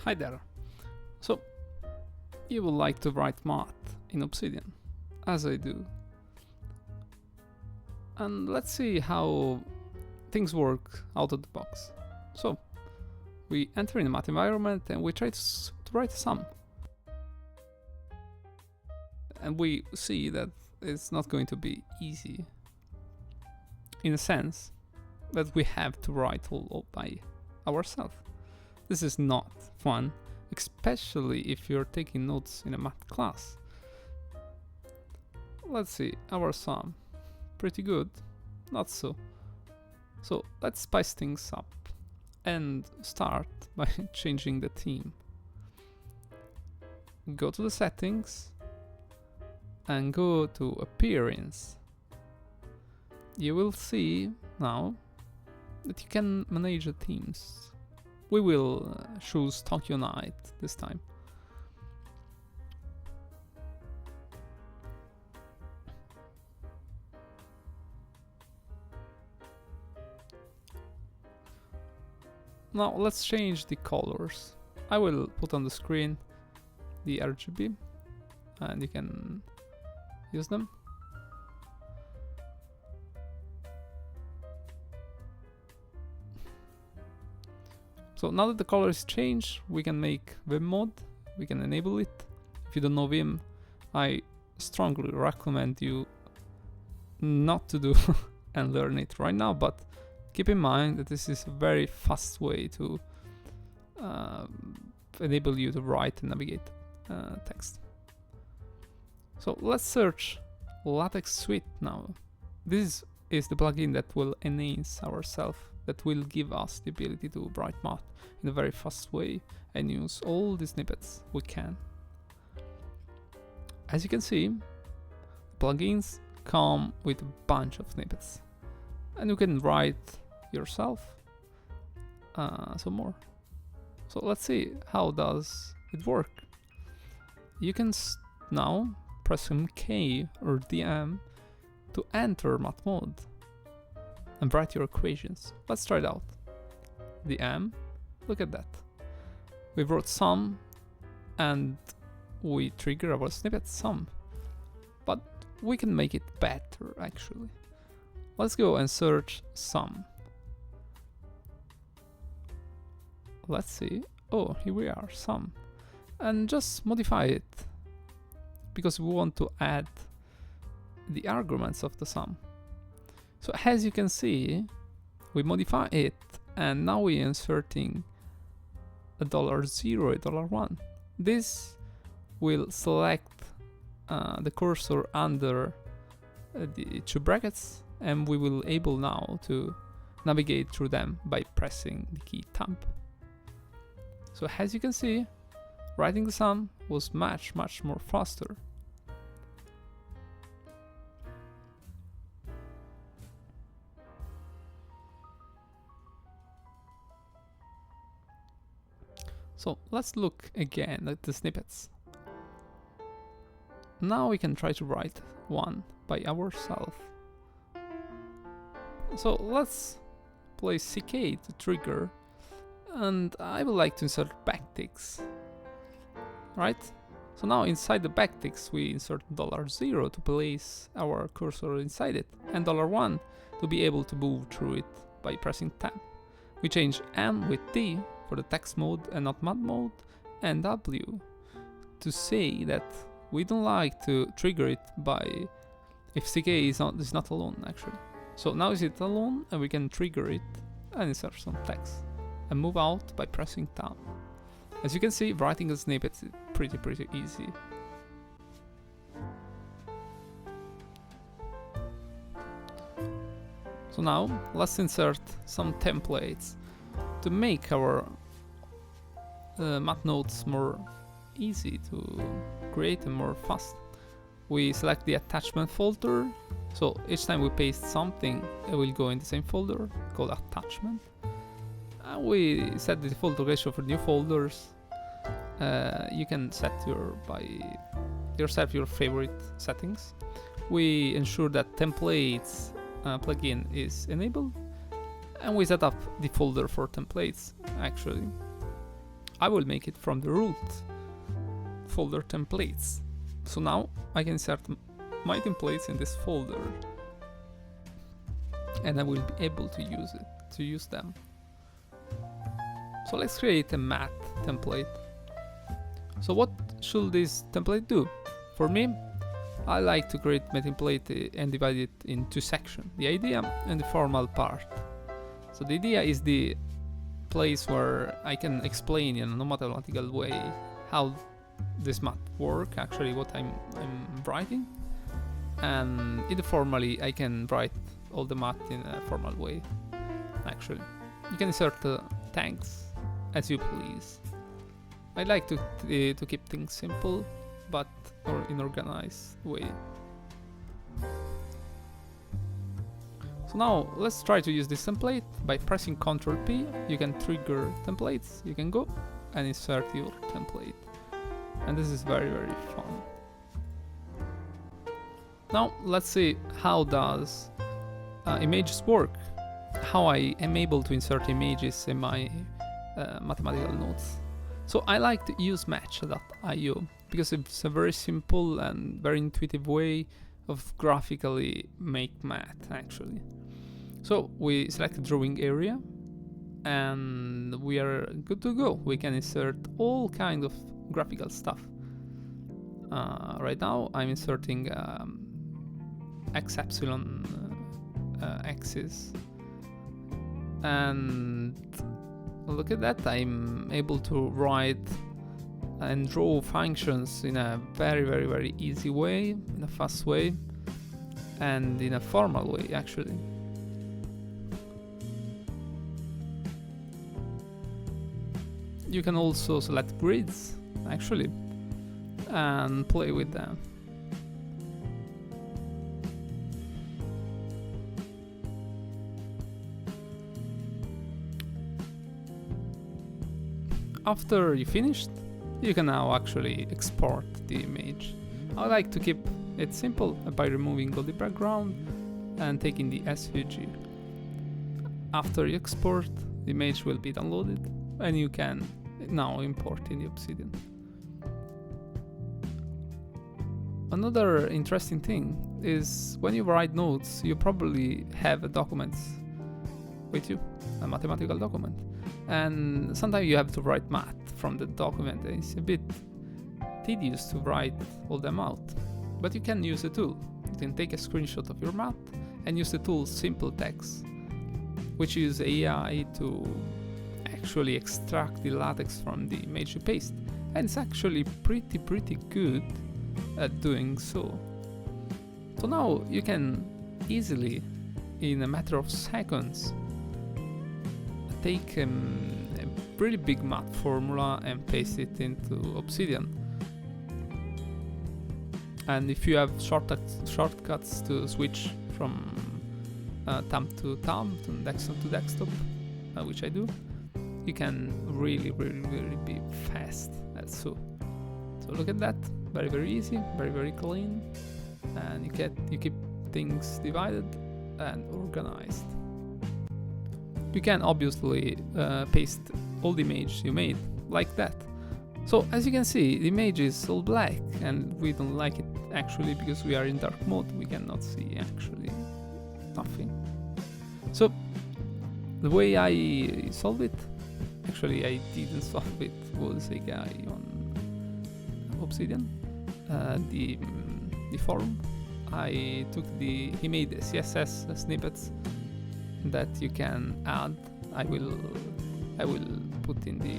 Hi there. So, you would like to write math in Obsidian, as I do. And let's see how things work out of the box. So, we enter in the math environment and we try to write a sum. And we see that it's not going to be easy, in a sense that we have to write all by ourselves. This is not fun, especially if you're taking notes in a math class. Let's see, our sum, pretty good, not so. So let's spice things up and start by changing the theme. Go to the settings and go to appearance. You will see now that you can manage the themes. We will choose Tokyo Night this time. Now let's change the colors. I will put on the screen the RGB and you can use them. So now that the color is changed, we can make Vim mode, we can enable it. If you don't know Vim, I strongly recommend you not to do and learn it right now, but keep in mind that this is a very fast way to enable you to write and navigate text. So let's search Latex Suite now. This is the plugin that will enhance ourselves, that will give us the ability to write math in a very fast way and use all the snippets we can. As you can see, plugins come with a bunch of snippets and you can write yourself some more. So let's see, how does it work? You can now press K or DM to enter math mode and write your equations. Let's try it out. The M, look at that. We wrote sum and we trigger our snippet sum. But we can make it better actually. Let's go and search sum. Let's see. Oh, here we are, sum. And just modify it because we want to add the arguments of the sum. So as you can see, we modify it and now we're inserting $0, $1. This will select the cursor under the two brackets and we will able now to navigate through them by pressing the key Tab. So as you can see, writing the sum was much more faster. So let's look again at the snippets. Now we can try to write one by ourselves. So let's place CK to trigger, and I would like to insert backticks. Right? So now inside the backticks we insert $0 to place our cursor inside it, and $1 to be able to move through it by pressing Tab. We change M with T for the text mode and not math mode, and W to say that we don't like to trigger it by if CK is not alone actually. So now is it alone and we can trigger it and insert some text and move out by pressing Tab. As you can see, writing a snippet is pretty easy. So now let's insert some templates to make our math notes more easy to create and more fast. We select the attachment folder, so each time we paste something it will go in the same folder called attachment. And we set the default location for new folders. You can set yourself your favorite settings. We ensure that templates plugin is enabled, and we set up the folder for templates actually. I will make it from the root folder templates. So now I can insert my templates in this folder, and I will be able to use them. So let's create a math template. So what should this template do? For me, I like to create my template and divide it in two sections, the idea and the formal part. So the idea is the place where I can explain in a mathematical way how this math work, actually what I'm writing, and in the formally I can write all the math in a formal way. Actually, you can insert tags as you please. I like to keep things simple, but or in organized way. So now let's try to use this template. By pressing Ctrl P, you can trigger templates. You can go and insert your template, and this is very fun. Now let's see how does images work. How I am able to insert images in my mathematical notes. So I like to use match.io because it's a very simple and very intuitive way of graphically make math actually. So we select the drawing area and we are good to go. We can insert all kinds of graphical stuff. Right now I'm inserting x epsilon axis, and look at that, I'm able to write and draw functions in a very easy way, in a fast way, and in a formal way actually. You can also select grids actually and play with them. After you finished, you can now actually export the image. I like to keep it simple by removing all the background and taking the SVG. After you export, the image will be downloaded and you can now import in the Obsidian. Another interesting thing is when you write notes, you probably have a document with you, a mathematical document. And sometimes you have to write math from the document, and it's a bit tedious to write all them out. But you can use a tool. You can take a screenshot of your math and use the tool Simple Text, which uses AI to actually extract the latex from the image you paste. And it's actually pretty good at doing so. So now you can easily, in a matter of seconds, take a really big math formula and paste it into Obsidian. And if you have shortcuts to switch from thumb to thumb, to desktop to desktop, which I do, you can really be fast at so. So look at that, very easy, very clean, and you keep things divided and organized. You can obviously paste all the images you made like that. So as you can see, the image is all black and we don't like it actually because we are in dark mode. We cannot see actually nothing. So the way I solve it, actually I didn't solve it, was a guy on Obsidian, the forum. He made CSS snippets that you can add. I will put in the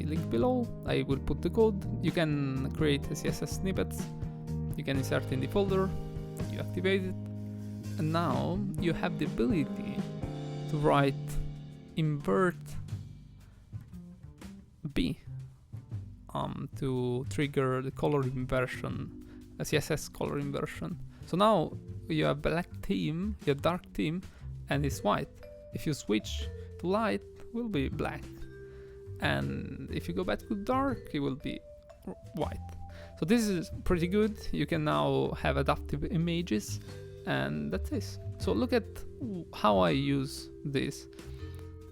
link below. I will put the code. You can create a CSS snippet. You can insert in the folder. You activate it, and now you have the ability to write invert B to trigger the color inversion, a CSS color inversion. So now you have black theme, your dark theme, and it's white. If you switch to light, it will be black, and if you go back to dark, it will be white. So this is pretty good. You can now have adaptive images, and that's it. So look at how I use this.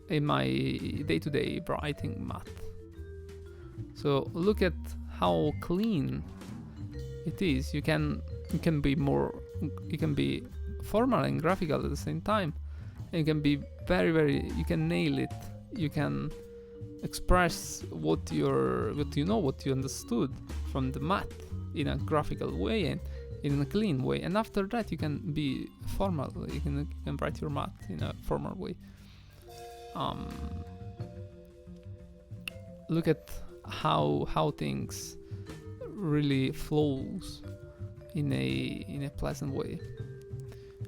in my day-to-day writing math. So look at how clean it is. You can be formal and graphical at the same time. And you can be very, you can nail it. You can express what you understood from the math in a graphical way and in a clean way. And after that, you can be formal. You can write your math in a formal way. Look at how things really flows in a pleasant way.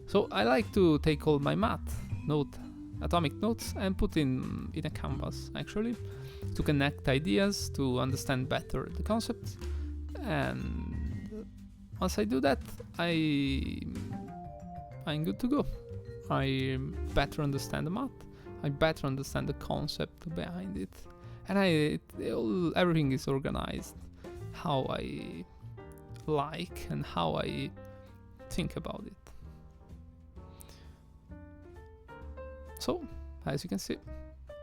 So I like to take all my math atomic notes and put in a canvas, actually, to connect ideas, to understand better the concepts. And once I do that, I'm good to go. I better understand the math, I better understand the concept behind it, and everything is organized how I like and how I think about it. So, as you can see,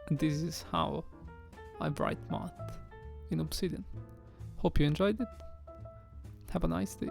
this is how I write math in Obsidian. Hope you enjoyed it. Have a nice day.